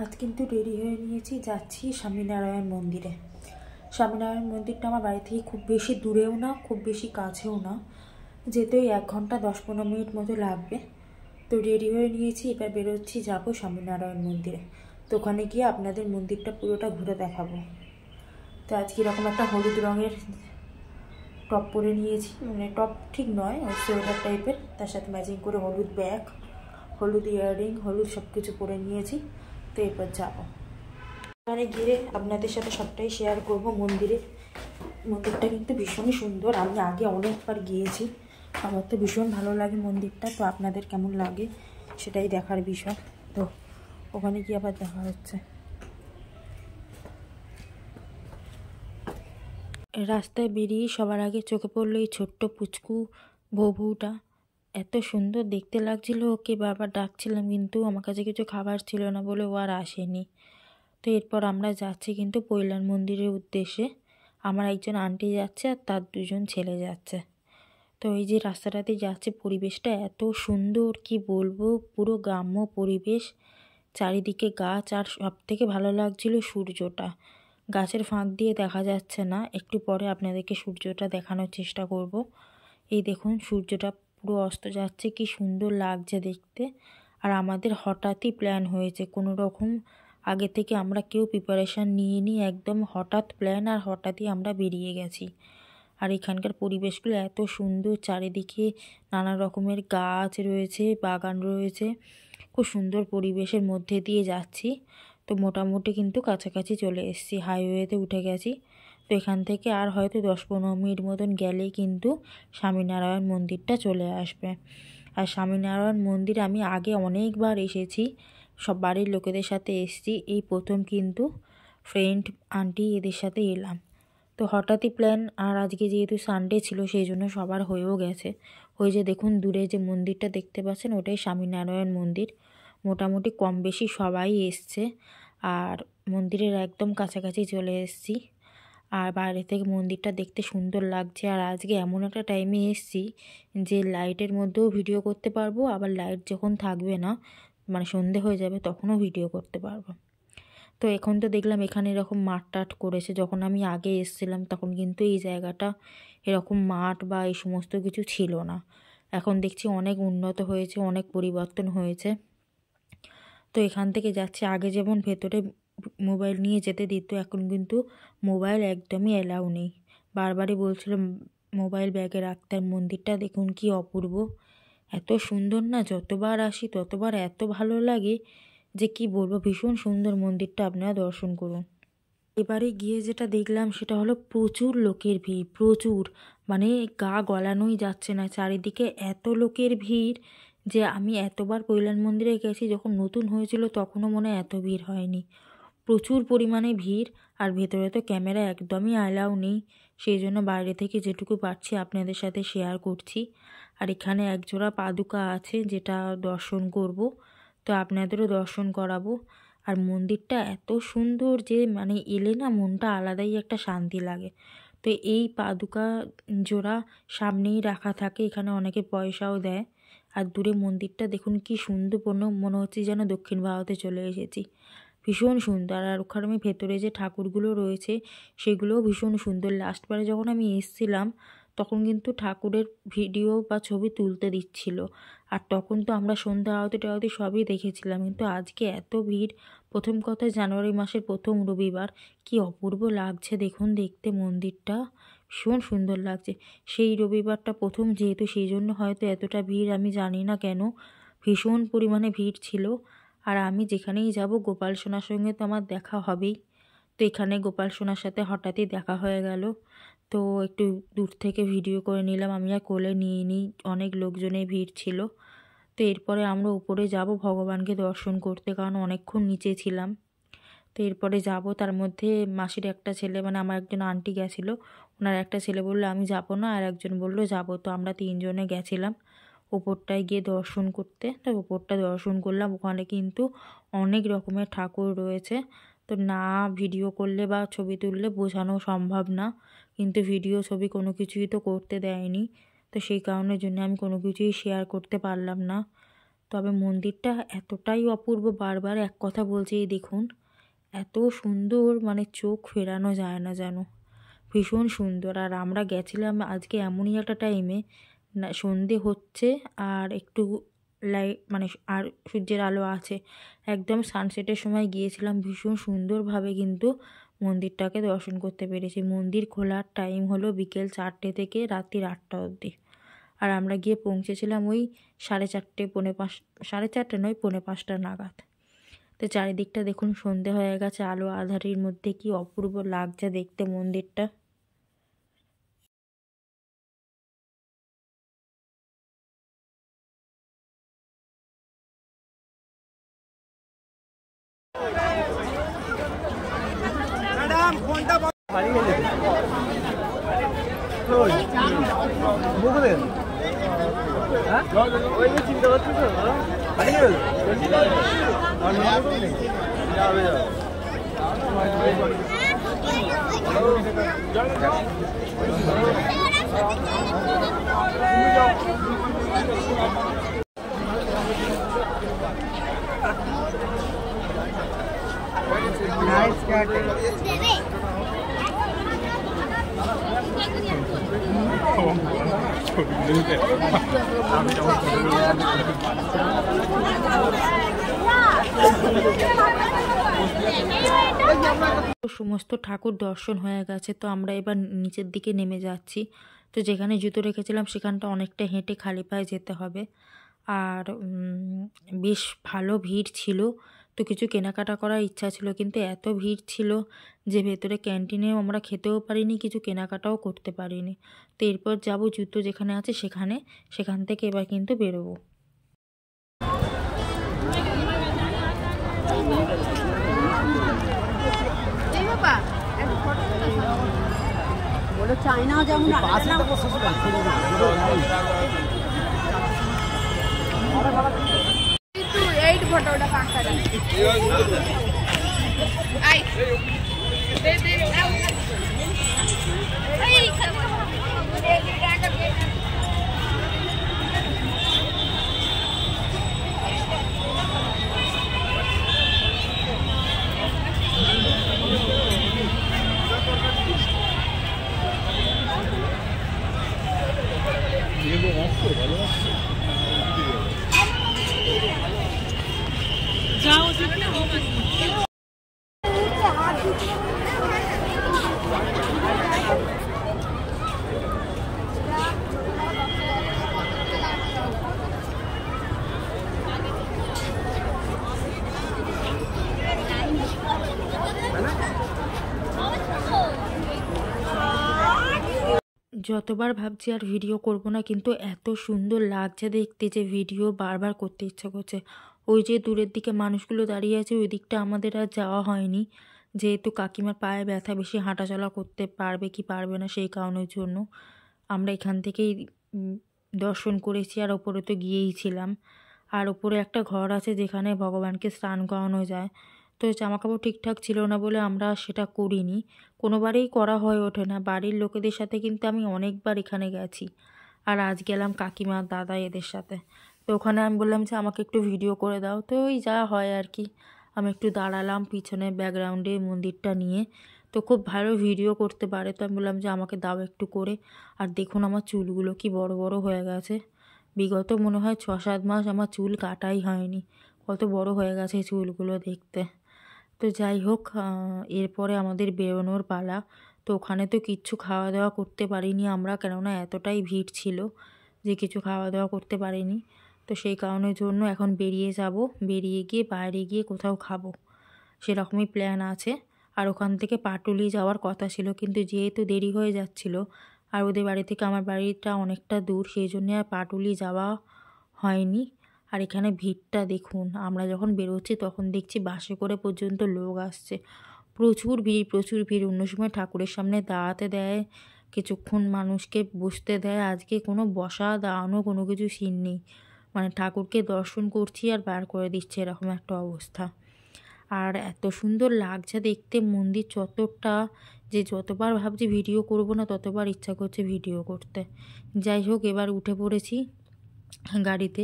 আজ কিন্তু রেডি হয়ে নিয়েছি, যাচ্ছি স্বামীনারায়ণ মন্দিরে। স্বামীনারায়ণ মন্দিরটা আমার বাড়ি থেকে খুব বেশি দূরেও না, খুব বেশি কাছেও না, যেতেই 1 ঘন্টা 10-15 মিনিট মতো লাগবে। তো রেডি হয়ে নিয়েছি, এবার বেরোচ্ছি, যাবো স্বামীনারায়ণ মন্দিরে। তো ওখানে গিয়ে আপনাদের মন্দিরটা পুরোটা ঘুরে দেখাবো। তো আজকে এরকম একটা হলুদ রঙের টপ পরে নিয়েছি, মানে টপ ঠিক নয়, ওই সোয়েটার টাইপের, তার সাথে ম্যাচিং করে হলুদ ব্যাগ, হলুদ ইয়াররিং, হলুদ সব কিছু পরে নিয়েছি। তো এরপর যাবো ওখানে গিয়ে আপনাদের সাথে সবটাই শেয়ার করব। মন্দিরটা কিন্তু ভীষণই সুন্দর, আমি আগে অনেকবার গিয়েছি, আমার তো ভীষণ ভালো লাগে মন্দিরটা। তো আপনাদের কেমন লাগে সেটাই দেখার বিষয়। তো ওখানে গিয়ে আবার দেখা হচ্ছে। রাস্তায় বেরিয়ে সবার আগে চোখে পড়লো এই ছোট্ট পুচকু বউটা। এত সুন্দর দেখতে লাগছিল ওকে, বারবার ডাকছিলাম কিন্তু আমার কাছে কিছু খাবার ছিল না বলে ও আর আসেনি। তো এরপর আমরা যাচ্ছি কিন্তু পৈলান মন্দিরের উদ্দেশ্যে। আমার একজন আন্টি যাচ্ছে আর তার 2জন ছেলে যাচ্ছে। তো এই যে রাস্তাটাতে যাচ্ছে, পরিবেশটা এত সুন্দর কি বলবো, পুরো গ্রাম্য পরিবেশ, চারিদিকে গাছ, আর সব থেকে ভালো লাগছিল সূর্যটা। গাছের ফাঁক দিয়ে দেখা যাচ্ছে না, একটু পরে আপনাদেরকে সূর্যটা দেখানোর চেষ্টা করব। এই দেখুন সূর্যটা পুরো অস্ত যাচ্ছে, কি সুন্দর লাগছে দেখতে। আর আমাদের হঠাৎই প্ল্যান হয়েছে, কোনো রকম আগে থেকে আমরা কেউ প্রিপারেশান নিইনি, একদম হঠাৎ প্ল্যান, আর হঠাৎই আমরা বেরিয়ে গেছি। আর এখানকার পরিবেশগুলো এত সুন্দর, চারিদিকে নানা রকমের গাছ রয়েছে, বাগান রয়েছে, খুব সুন্দর পরিবেশের মধ্যে দিয়ে যাচ্ছি। তো মোটামুটি কিন্তু কাছাকাছি চলে এসেছি, হাইওয়েতে উঠে গেছি। তো এখান থেকে আর হয়তো 10-15 মিনিট মতন গেলেই কিন্তু স্বামীনারায়ণ মন্দিরটা চলে আসবে। আর স্বামীনারায়ণ মন্দির আমি আগে অনেকবার এসেছি, সব বাড়ির লোকেদের সাথে এসেছি, এই প্রথম কিন্তু ফ্রেন্ড আন্টি এদের সাথে এলাম। তো হঠাৎই প্ল্যান, আর আজকে যেহেতু সানডে ছিল সেই জন্য সবার হয়েও গেছে। ওই যে দেখুন দূরে যে মন্দিরটা দেখতে পাচ্ছেন, ওটাই স্বামীনারায়ণ মন্দির। মোটামুটি কম বেশি সবাই এসছে, আর মন্দিরের একদম কাছাকাছি চলে এসেছি। আর বাইরে থেকে মন্দিরটা দেখতে সুন্দর লাগছে। আর আজকে এমন একটা টাইমে এসেছি যে লাইটের মধ্যেও ভিডিও করতে পারবো, আবার লাইট যখন থাকবে না, মানে সন্ধে হয়ে যাবে, তখনও ভিডিও করতে পারবো। তো এখন তো দেখলাম এখানে এরকম মাঠ টাট করেছে, যখন আমি আগে এসেছিলাম তখন কিন্তু এই জায়গাটা এরকম মাঠ বা এই সমস্ত কিছু ছিল না। এখন দেখছি অনেক উন্নত হয়েছে, অনেক পরিবর্তন হয়েছে। তো এখান থেকে যাচ্ছে, আগে যেমন ভেতরে মোবাইল নিয়ে যেতে দিত, এখন কিন্তু মোবাইল একদমই অ্যালাউ নেই। বারবারই বলছিল মোবাইল ব্যাগে রাখতে। আর মন্দিরটা দেখুন কি অপূর্ব, এত সুন্দর না, যতবার আসি ততবার এত ভালো লাগে যে কি বলবো, ভীষণ সুন্দর মন্দিরটা, আপনারা দর্শন করুন। এবারে গিয়ে যেটা দেখলাম সেটা হলো প্রচুর লোকের ভিড়, প্রচুর, মানে গা গলানোই যাচ্ছে না, চারিদিকে এত লোকের ভিড় যে আমি এতবার কৈলান মন্দিরে গেছি, যখন নতুন হয়েছিল তখনও মনে হয় এত ভিড় হয়নি। প্রচুর পরিমাণে ভিড়। আর ভেতরে তো ক্যামেরা একদমই অ্যালাউ নেই, সেই জন্য বাইরে থেকে যেটুকু পারছি আপনাদের সাথে শেয়ার করছি। আর এখানে একজোড়া পাদুকা আছে যেটা দর্শন করব, তো আপনাদেরও দর্শন করাবো। আর মন্দিরটা এত সুন্দর যে মানে এলে না মনটা আলাদাই একটা শান্তি লাগে। তো এই পাদুকা জোড়া সামনেই রাখা থাকে, এখানে অনেকে পয়সাও দেয়। আর দূরে মন্দিরটা দেখুন কি সুন্দর, মনে হচ্ছে যেন দক্ষিণ ভারতে চলে এসেছি, ভীষণ সুন্দর। আর ওখানে ভেতরে যে ঠাকুরগুলো রয়েছে সেগুলোও ভীষণ সুন্দর। লাস্টবারে যখন আমি এসেছিলাম তখন কিন্তু ঠাকুরের ভিডিও বা ছবি তুলতে দিচ্ছিল, আর তখন তো আমরা সন্ধ্যা আরতি টারতি সবই দেখেছিলাম। কিন্তু আজকে এত ভিড়, প্রথম কথা জানুয়ারি মাসের প্রথম রবিবার, কি অপূর্ব লাগছে দেখুন দেখতে মন্দিরটা, ভীষণ সুন্দর লাগছে। সেই রবিবারটা প্রথম যেহেতু, সেই জন্য হয়তো এতটা ভিড়, আমি জানি না কেন, ভীষণ পরিমাণে ভিড় ছিল। আর আমি যেখানেই যাব গোপাল সোনার সঙ্গে তো আমার দেখা হবেই। তো এখানে গোপাল সোনার সাথে হঠাৎই দেখা হয়ে গেল, তো একটু দূর থেকে ভিডিও করে নিলাম, আমি আর কোলে নিয়ে নিই, অনেক লোকজনের ভিড় ছিল। তো এরপরে আমরা উপরে যাব ভগবানকে দর্শন করতে, কারণ অনেকক্ষণ নিচে ছিলাম। তো এরপরে যাব, তার মধ্যে মাসির একটা ছেলে, মানে আমার একজন আন্টি গেছিলো, ওনার একটা ছেলে বললো আমি যাব না, আর একজন বললো যাব। তো আমরা 3জনে গেছিলাম ওপরটায় গিয়ে দর্শন করতে। তো ওপরটা দর্শন করলাম, ওখানে কিন্তু অনেক রকমের ঠাকুর রয়েছে। তো না ভিডিও করলে বা ছবি তুললে বোঝানো সম্ভব না, কিন্তু ভিডিও ছবি কোনো কিছুই তো করতে দেয়নি, তো সেই কারণের জন্য আমি কোনো কিছুই শেয়ার করতে পারলাম না। তো তবে মন্দিরটা এতটাই অপূর্ব, বারবার এক কথা বলছি, এই দেখুন এত সুন্দর, মানে চোখ ফেরানো যায় না যেন, ভীষণ সুন্দর। আর আমরা গেছিলাম আজকে এমনই একটা টাইমে, না সন্ধে হচ্ছে আর একটু লাইট মানে আর সূর্যের আলো আছে, একদম সানসেটের সময় গিয়েছিলাম। ভীষণ সুন্দরভাবে কিন্তু মন্দিরটাকে দর্শন করতে পেরেছি। মন্দির খোলার টাইম হলো বিকেল 4টে থেকে রাত্রির 8টা অবধি। আর আমরা গিয়ে পৌঁছেছিলাম ওই 4:30 পৌনে 5, 4:30 নয় 4:45 নাগাদ। তো চারিদিকটা দেখুন সন্ধে হয়ে গেছে, আলো আঁধারির মধ্যে কি অপূর্ব লাগছে দেখতে মন্দিরটা। চিন্তা করছো Nice cat. সমস্ত ঠাকুর দর্শন হয়ে গেছে, তো আমরা এবার নিচের দিকে নেমে যাচ্ছি। তো যেখানে জুতো রেখেছিলাম সেখানটা অনেকটা হেঁটে খালি পায়ে যেতে হবে। আর বেশ ভালো ভিড় ছিল, তো কিছু কেনাকাটা করার ইচ্ছা ছিল, কিন্তু এত ভিড় ছিল যে ভেতরে ক্যান্টিনেও আমরা খেতেও পারিনি, কিছু কেনাকাটাও করতে পারিনি। তো এরপর যাব জুতো যেখানে আছে সেখান থেকে এবার কিন্তু বেরোবো। বলে চায়না যেমন এইট ফটোটা পাঁচটা যতবার ভাবছি আর ভিডিও করব না, কিন্তু এত সুন্দর লাগছে দেখতে যে ভিডিও বারবার করতে ইচ্ছা করছে। ওই যে দূরের দিকে মানুষগুলো দাঁড়িয়ে আছে, ওই দিকটা আমাদের আর যাওয়া হয়নি, যেহেতু কাকিমার পায়ে ব্যথা, বেশি হাঁটাচলা করতে পারবে কি পারবে না সেই কারণের জন্য আমরা এখান থেকেই দর্শন করেছি। আর ওপরে তো গিয়েই ছিলাম। আর ওপরে একটা ঘর আছে যেখানে ভগবানকে স্নান করানো যায়, তো জামাকাপড় ঠিকঠাক ছিল না বলে আমরা সেটা করিনি, কোনোবারেই করা হয়ে ওঠে না। বাড়ির লোকেদের সাথে কিন্তু আমি অনেকবার এখানে গেছি, আর আজ গেলাম কাকিমা দাদা এদের সাথে। তো ওখানে আমি বললাম যে আমাকে একটু ভিডিও করে দাও, তো ওই যা হয় আর কি। আমি একটু দাঁড়ালাম পিছনে ব্যাকগ্রাউন্ডে মন্দিরটা নিয়ে, তো খুব ভালো ভিডিও করতে পারে, তো আমি বললাম যে আমাকে দাও একটু করে। আর দেখুন আমার চুলগুলো কি বড় বড় হয়ে গেছে, বিগত মনে হয় 6-7 মাস আমার চুল কাটাই হয়নি, কত বড় হয়ে গেছে চুলগুলো দেখতে। তো যাই হোক, এরপরে আমাদের বেরোনোর পালা। তো ওখানে তো কিচ্ছু খাওয়া দাওয়া করতে পারিনি আমরা, কেননা এতটাই ভিড় ছিল যে কিছু খাওয়া দাওয়া করতে পারিনি। তো সেই কারণের জন্য এখন বেরিয়ে যাব, বেরিয়ে গিয়ে বাইরে গিয়ে কোথাও খাবো সেরকমই প্ল্যান আছে। আর ওখান থেকে পাটুলি যাওয়ার কথা ছিল, কিন্তু যেহেতু দেরি হয়ে যাচ্ছিল আর ওদের বাড়ি থেকে আমার বাড়িটা অনেকটা দূর, সেই জন্য আর পাটুলি যাওয়া হয়নি। আর এখানে ভিড়টা দেখুন, আমরা যখন বেরোচ্ছি তখন দেখছি বাসে করে পর্যন্ত লোক আসছে, প্রচুর ভিড় প্রচুর ভিড়। অন্য সময় ঠাকুরের সামনে দাঁড়াতে দেয়, কিছুক্ষণ মানুষকে বসতে দেয়, আজকে কোনো বসা দাঁড়ানো কোনো কিছু সিন নেই, মানে ঠাকুরকে দর্শন করছি আর বার করে দিচ্ছে, এরকম একটা অবস্থা। আর এত সুন্দর লাগছে দেখতে মন্দির চত্বরটা যে যতবার ভাবছি ভিডিও করব না ততবার ইচ্ছা করছে ভিডিও করতে। যাই হোক, এবার উঠে পড়েছি গাড়িতে,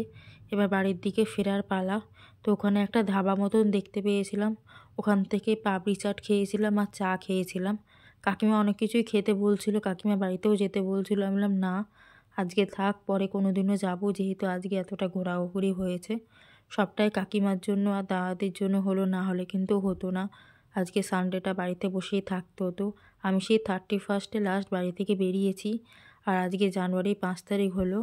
এবার বাড়ির দিকে ফেরার পালা। তো ওখানে একটা ধাবা মতন দেখতে পেয়েছিলাম, ওখান থেকে পাপড়ি চাট খেয়েছিলাম আর চা খেয়েছিলাম। কাকিমা অনেক কিছুই খেতে বলছিল, কাকিমা বাড়িতেও যেতে বলছিল। আমি বললাম না, আজকে থাক, পরে কোনো দিনও যাবো, যেহেতু আজকে এতটা ঘোরাঘুরি হয়েছে। সবটাই কাকিমার জন্য আর দাদাদের জন্য হলো, না হলে কিন্তু হতো না। আজকে সানডেটা বাড়িতে বসেই থাকতে হতো। আমি সেই 31 লাস্ট বাড়ি থেকে বেরিয়েছি, আর আজকে জানুয়ারি 5 তারিখ হলো।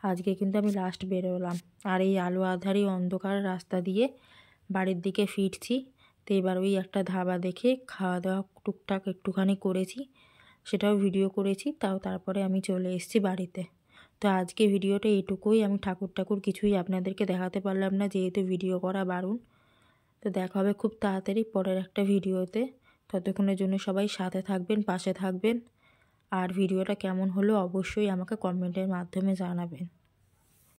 আজকে কিন্তু আমি লাস্ট বেরোলাম, আর এই আলো আঁধারি অন্ধকার রাস্তা দিয়ে বাড়ির দিকে ফিরছি। তো এবার ওই একটা ধাবা দেখে খাওয়া দাওয়া টুকটাক একটুখানি করেছি, সেটাও ভিডিও করেছি। তারপরে আমি চলে এসেছি বাড়িতে। তো আজকে ভিডিওটা এইটুকুই। আমি ঠাকুর কিছুই আপনাদেরকে দেখাতে পারলাম না, যেহেতু ভিডিও করা বারণ। তো দেখা হবে খুব তাড়াতাড়ি পরের একটা ভিডিওতে। ততক্ষণের জন্য সবাই সাথে থাকবেন, পাশে থাকবেন। আর ভিডিওটা কেমন হলো অবশ্যই আমাকে কমেন্টের মাধ্যমে জানাবেন।